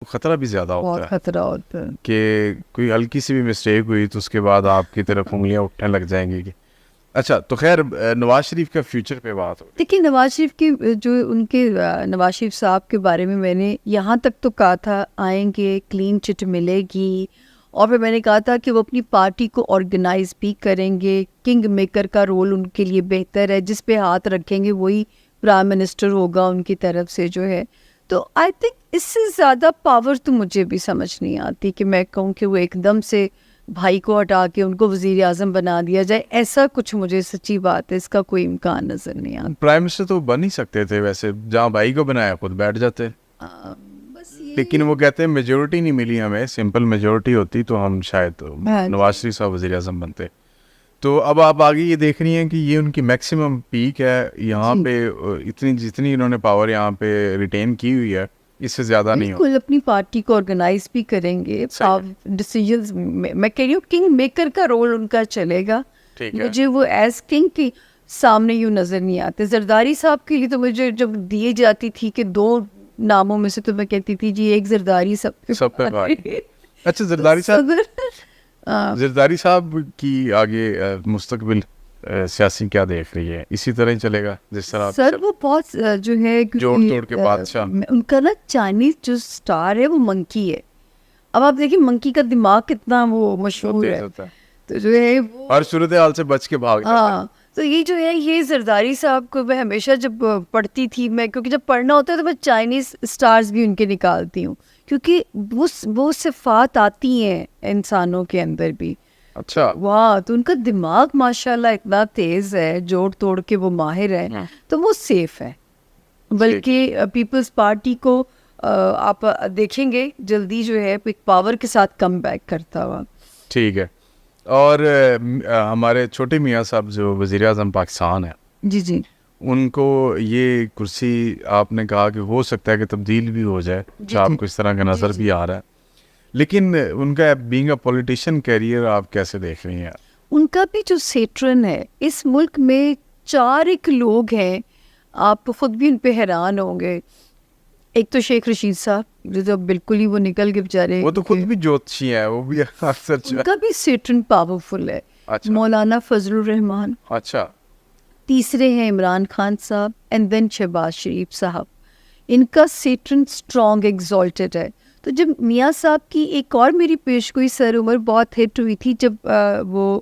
خطرہ بھی زیادہ ہوتا بہت ہے خطرہ ہوتا ہے کہ کوئی ہلکی سی بھی مسٹیک ہوئی تو اس کے بعد آپ کی طرف انگلیاں اٹھنے لگ جائیں گی. اچھا تو خیر نواز شریف کا فیوچر پہ بات ہو. دیکھیے نواز شریف کی جو ان کے نواز شریف صاحب کے بارے میں نے یہاں تک تو کہا تھا آئیں گے, کلین چٹ ملے گی, اور پھر میں نے کہا تھا کہ وہ اپنی پارٹی کو آرگنائز بھی کریں گے, کنگ میکر کا رول ان کے لیے بہتر ہے, جس پہ ہاتھ رکھیں گے وہی پرائم منسٹر ہوگا ان کی طرف سے جو ہے. تو آئی تھنک اس سے زیادہ پاور تو مجھے بھی سمجھ نہیں آتی کہ میں کہوں کہ وہ ایک دم سے بھائی کو ہٹا کے ان کو وزیر اعظم بنا دیا جائے, ایسا کچھ مجھے سچی بات ہے اس کا کوئی امکان نظر نہیں آتا. پرائم منسٹر تو بن ہی سکتے تھے ویسے, جہاں بھائی کو بنایا خود بیٹھ جاتے, بس یہ لیکن وہ کہتے ہیں میجورٹی نہیں ملی ہمیں, سمپل میجورٹی ہوتی تو ہم شاید نواز شریف صاحب وزیر اعظم بنتے. تو اب آپ آگے یہ دیکھ رہی ہیں کہ یہ ان کی میکسیمم پیک ہے یہاں پہ, اتنی جتنی انہوں نے پاور یہاں پہ ریٹین کی ہوئی ہے اس سے زیادہ نہیں ہو. بالکل اپنی پارٹی کو آرگنائز بھی کریں گے, ڈیسیجنز میں کہہ رہی ہوں کنگ میکر کا رول ان کا چلے گا. مجھے وہ ایز کنگ کی سامنے یوں نظر نہیں آتے. زرداری صاحب کے لیے تو مجھے جب دیے جاتی تھی کہ 2 ناموں میں سے تو میں کہتی تھی جی ایک زرداری سب پہ بھائی. اچھا زرداری صاحب کی آگے مستقبل سیاسی کیا دیکھ رہی ہے, اسی طرح ہی چلے گا جس طرح؟ سر وہ بہت جو ہے جوڑ توڑ کے بادشاہ, ان کا نا چائنیز جو سٹار ہے وہ منکی ہے. اب آپ دیکھیں منکی کا دماغ کتنا وہ مشہور ہے, تو جو ہے وہ ہر صورتحال سے بچ کے بھاگ جاتا ہے. ہاں تو یہ جو ہے یہ زرداری صاحب کو میں ہمیشہ جب پڑھتی تھی میں, کیونکہ جب پڑھنا ہوتا ہے تو میں چائنیز سٹارز بھی ان کے نکالتی ہوں کیونکہ وہ صفات آتی ہیں انسانوں کے اندر بھی. اچھا واہ, تو ان کا دماغ ماشاءاللہ اتنا تیز ہے, جوڑ توڑ کے وہ ماہر ہے, تو وہ سیف ہے. بلکہ پیپلز پارٹی کو آپ دیکھیں گے جلدی جو ہے ایک پاور کے ساتھ کم بیک کرتا ہوا. ٹھیک ہے. اور ہمارے چھوٹے میاں صاحب جو وزیر اعظم پاکستان ہیں, جی ان کو یہ کرسی آپ نے کہا کہ ہو سکتا ہے کہ تبدیل بھی ہو جائے, جو آپ کو اس طرح کا نظر بھی آ رہا ہے, لیکن ان کا بینگ اے پولیٹیشین کیریئر آپ کیسے دیکھ رہی ہیں؟ ان کا بھی جو سیٹرن ہے, اس ملک میں 4 ایک لوگ ہیں, آپ خود بھی ان پہ حیران ہوں گے. ایک تو شیخ رشید صاحب جو بالکل ہی وہ نکل کے بیچارے, وہ تو خود بھی جوتشی ہیں, وہ بھی اکثر ان کا بھی سیٹرن پاورفل ہے. مولانا فضل الرحمان, اچھا, تیسرے ہیں عمران خان صاحب, اینڈ دین شہباز شریف صاحب. ان کا سیٹرن اسٹرانگ ایگزالٹڈ ہے. تو جب میاں صاحب کی ایک اور میری پیش گوئی سر عمر بہت ہٹ ہوئی تھی جب وہ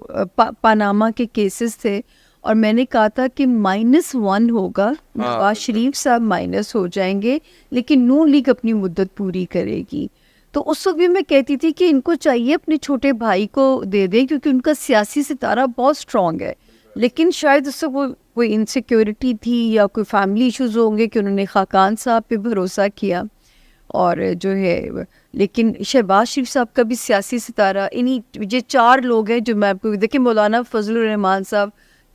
پاناما کے کیسز تھے, اور میں نے کہا تھا کہ -1 ہوگا, نواز شریف صاحب مائنس ہو جائیں گے لیکن نون لیگ اپنی مدت پوری کرے گی. تو اس وقت بھی میں کہتی تھی کہ ان کو چاہیے اپنے چھوٹے بھائی کو دے دیں کیونکہ ان کا سیاسی ستارہ بہت اسٹرانگ ہے, لیکن شاید اس سے کوئی انسیکیورٹی تھی یا کوئی فیملی ایشوز ہوں گے کہ انہوں نے خاقان صاحب پہ بھروسہ کیا. اور جو ہے لیکن شہباز شریف صاحب کا بھی سیاسی ستارہ, انہیں یہ 4 لوگ ہیں جو میں آپ کو دیکھیں. مولانا فضل الرحمان صاحب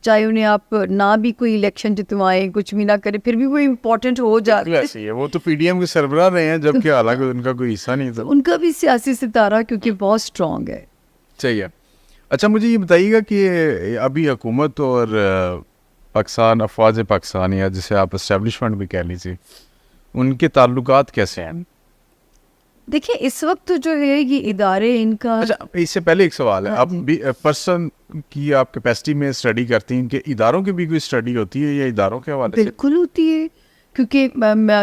چاہے انہیں آپ نہ بھی کوئی الیکشن جتوائیں, کچھ بھی نہ کریں, پھر بھی وہ امپورٹنٹ ہو جاتے ہیں. وہ تو پی ڈی ایم کے سربراہ رہے ہیں جبکہ حالانکہ ان کا کوئی حصہ نہیں تھا. ان کا بھی سیاسی ستارہ کیونکہ بہت اسٹرانگ ہے. چاہیے. اچھا مجھے یہ بتائیے گا کہ ابھی حکومت اور پاکستان, افواج پاکستان یا جسے آپ اسٹیبلشمنٹ بھی کہہ لیجیے, ان کے تعلقات کیسے ہیں؟ دیکھیں اس وقت جو ہے یہ ادارے ان کا. اچھا اس سے پہلے ایک سوال ہے, آپ بھی پرسن کی آپ کیپیسٹی میں اسٹڈی کرتی ہیں کہ اداروں کی بھی کوئی اسٹڈی ہوتی ہے یا اداروں کے حوالے سے؟ بالکل ہوتی ہے, کیونکہ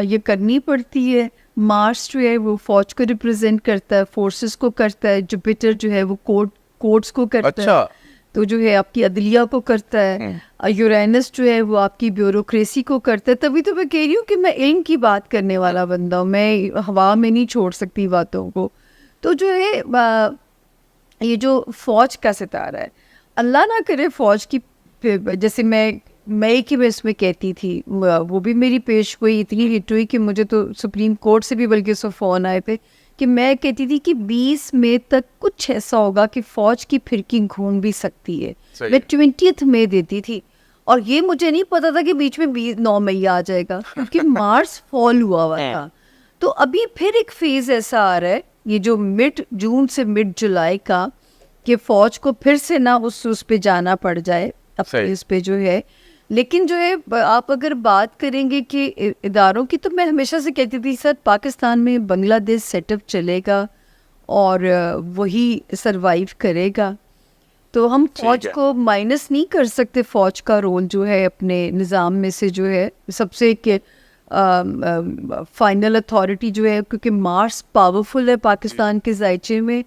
یہ کرنی پڑتی ہے. مارس جو ہے وہ فوج کو ریپرزینٹ کرتا ہے, فورسز کو کرتا ہے. جوپیٹر جو ہے وہ کورٹس کو کرتا ہے, تو جو ہے آپ کی عدلیہ کو کرتا ہے. یورینس جو ہے وہ آپ کی بیوروکریسی کو کرتا ہے. تبھی تو میں کہہ رہی ہوں کہ میں علم کی بات کرنے والا بندہ ہوں, میں ہوا میں نہیں چھوڑ سکتی باتوں کو. تو جو ہے یہ جو فوج کا ستارہ ہے, اللہ نہ کرے فوج کی, جیسے میں کہ میں اس میں کہتی تھی, وہ بھی میری پیش گوئی اتنی ہٹ ہوئی کہ مجھے تو سپریم کورٹ سے بھی بلکہ سو فون آئے تھے کہ میں کہتی تھی کہ 20 مئی تک کچھ ایسا ہوگا کہ فوج کی پھرکی گھوم بھی سکتی ہے. میں 20 مئی دیتی تھی, اور یہ مجھے نہیں پتا تھا کہ بیچ میں 9 مئی آ جائے گا کیونکہ مارس فال ہوا تھا. تو ابھی پھر ایک فیز ایسا آ رہا ہے, یہ جو مڈ جون سے مڈ جولائی کا, کہ فوج کو پھر سے نہ اس پہ جانا پڑ جائے, اپنے اس پہ جو ہے لیکن جو ہے آپ اگر بات کریں گے کہ اداروں کی، تو میں ہمیشہ سے کہتی تھی سر پاکستان میں بنگلہ دیش سیٹ اپ چلے گا اور وہی سروائیو کرے گا. تو ہم فوج کو مائنس نہیں کر سکتے. فوج کا رول جو ہے اپنے نظام میں سے جو ہے سب سے کہ فائنل اتھارٹی جو ہے، کیونکہ مارس پاورفل ہے پاکستان کے ذائچے میں،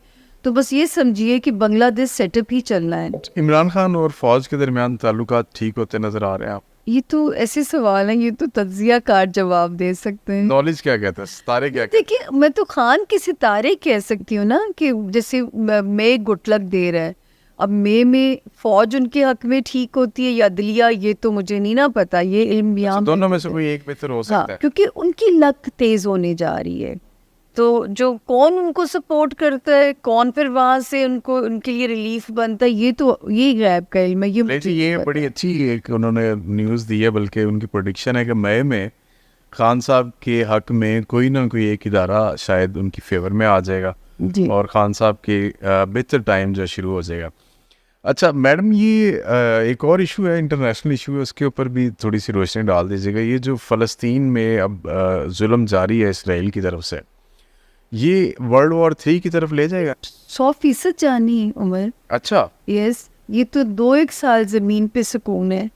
تو بس یہ سمجھیے کہ بنگلہ دیش سیٹ اپ ہی چلنا ہے. عمران خان اور فوج کے درمیان تعلقات ٹھیک ہوتے نظر آ رہے ہیں آپ؟ یہ تو ایسے سوال ہیں، یہ تو تجزیہ کار جواب دے سکتے ہیں. نالج کیا کہتا ہے، ستارے کیا کہتے ہیں؟ دیکھیے میں تو خان کے ستارے کہہ سکتی ہوں نا، کہ جیسے مے گڈ لک دے رہا ہے. اب میں فوج ان کے حق میں ٹھیک ہوتی ہے یا عدلیہ، یہ تو مجھے نہیں نا پتا، یہ علم یہاں دونوں میں سے کوئی ایک بہتر ہو سکتا ہے. کیونکہ ان کی لک تیز ہونے جا رہی ہے، تو جو کون ان کو سپورٹ کرتا ہے، کون پھر وہاں سے ان کو ان کے لیے ریلیف بنتا ہے، یہ تو یہ غیب کا علم ہے. یہ بڑی اچھی ایک انہوں نے نیوز دی ہے، بلکہ ان کی پریڈکشن ہے کہ مئی میں خان صاحب کے حق میں کوئی نہ کوئی ایک ادارہ شاید ان کی فیور میں آ جائے گا اور خان صاحب کے بہتر ٹائم جو شروع ہو جائے گا. اچھا میڈم، یہ ایک اور ایشو ہے، انٹرنیشنل ایشو ہے، اس کے اوپر بھی تھوڑی سی روشنی ڈال دیجیے گا. یہ جو فلسطین میں اب ظلم جاری ہے اسرائیل کی طرف سے، یہ ورلڈ وار 3 کی طرف لے جائے گا؟ 100% جانی عمر. اچھا یس، یہ تو 2-1 سال زمین پہ سکون ہے.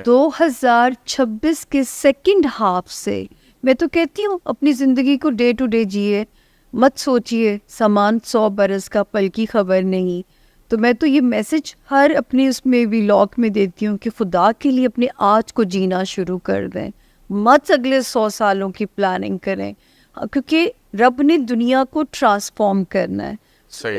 2026 کے سیکنڈ ہاف سے میں تو کہتی ہوں اپنی زندگی کو ڈے ٹو ڈے جیے، مت سوچیے سامان 100 برس کا، پل کی خبر نہیں. تو میں تو یہ میسج ہر اپنے اس میں ویلاگ میں دیتی ہوں کہ خدا کے لیے اپنے آج کو جینا شروع کر دیں، مت اگلے 100 سالوں کی پلاننگ کریں، کیونکہ رب نے دنیا کو ٹرانسفارم کرنا ہے.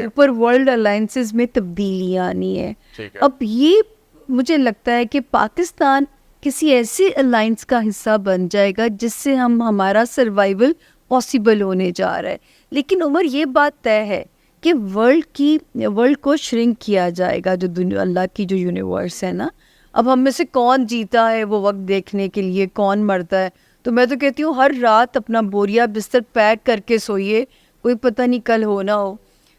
اوپر ورلڈ الائنسز میں تبدیلی آنی ہے. اب یہ مجھے لگتا ہے کہ پاکستان کسی ایسے الائنس کا حصہ بن جائے گا جس سے ہمارا سروائیول پاسبل ہونے جا رہا ہے. لیکن عمر یہ بات طے ہے کہ ورلڈ کو شرنک کیا جائے گا، جو دنیا اللہ کی جو یونیورس ہے نا. اب ہم میں سے کون جیتا ہے وہ وقت دیکھنے کے لیے، کون مرتا ہے. تو میں تو کہتی ہوں ہر رات اپنا بوریا بستر پیک کر کے سوئیے، کوئی پتہ نہیں کل ہو نہ ہو.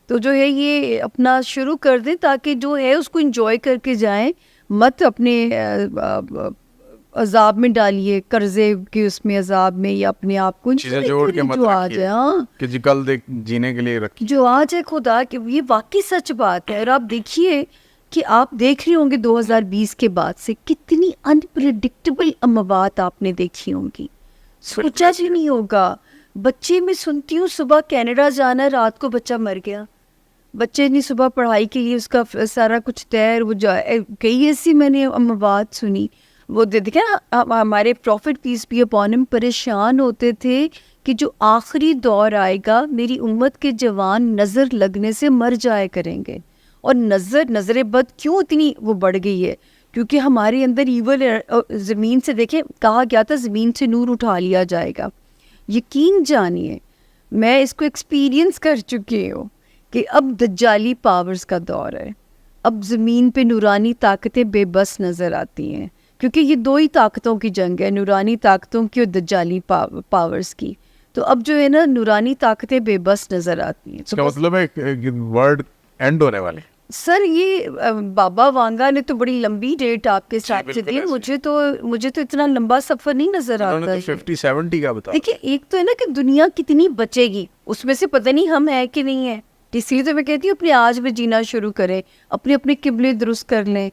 تو جو ہے یہ اپنا شروع کر دیں تاکہ جو ہے اس کو انجوائے کر کے جائیں، مت اپنے عذاب میں ڈالیے، قرضے کے اس میں عذاب میں، یا اپنے آپ کو چیزیں جوڑ کے مت رکھیے کہ جی کل جینے کے لیے رکھیے جو آج ہے. خدا کہ یہ واقعی سچ بات ہے. اور آپ دیکھیے کہ آپ دیکھ رہے ہوں گے 2020 کے بعد سے کتنی انپریڈکٹیبل اموات آپ نے دیکھی ہوں گی، سوچا بھی نہیں ہوگا. بچے میں سنتی ہوں صبح کینیڈا جانا ہے، رات کو بچہ مر گیا. بچے نے صبح پڑھائی کے لیے اس کا سارا کچھ تیر، وہ کئی ایسی میں نے اموات سنی. وہ دیکھیں نا ہمارے profit piece be upon him پریشان ہوتے تھے کہ جو آخری دور آئے گا میری امت کے جوان نظر لگنے سے مر جائے کریں گے. اور نظر بد کیوں اتنی وہ بڑھ گئی ہے؟ کیونکہ ہمارے اندر ایول زمین سے، دیکھیں کہا گیا تھا زمین سے نور اٹھا لیا جائے گا. یقین جانیے میں اس کو ایکسپیرینس کر چکی ہوں کہ اب دجالی پاورز کا دور ہے. اب زمین پہ نورانی طاقتیں بے بس نظر آتی ہیں، کیونکہ یہ 2 ہی طاقتوں کی جنگ ہے، نورانی طاقتوں کی اور دجالی پاورز کی. تو اب جو ہے نا نورانی طاقتیں بے بس نظر آتی ہیں. اس کا مطلب ہے ورلڈ اینڈ ہونے والے. سر یہ بابا وانگا نے تو بڑی لمبی ڈیٹ آپ کے ساتھ سے دی. مجھے تو اتنا لمبا سفر نہیں نظر آتا. 50-70 کا بتا. دیکھیے ایک تو ہے نا کہ دنیا کتنی بچے گی، اس میں سے پتہ نہیں ہم ہیں کہ نہیں ہیں. اس لیے تو میں کہتی ہوں اپنے آج میں جینا شروع کریں، اپنے قبلے درست کر لیں.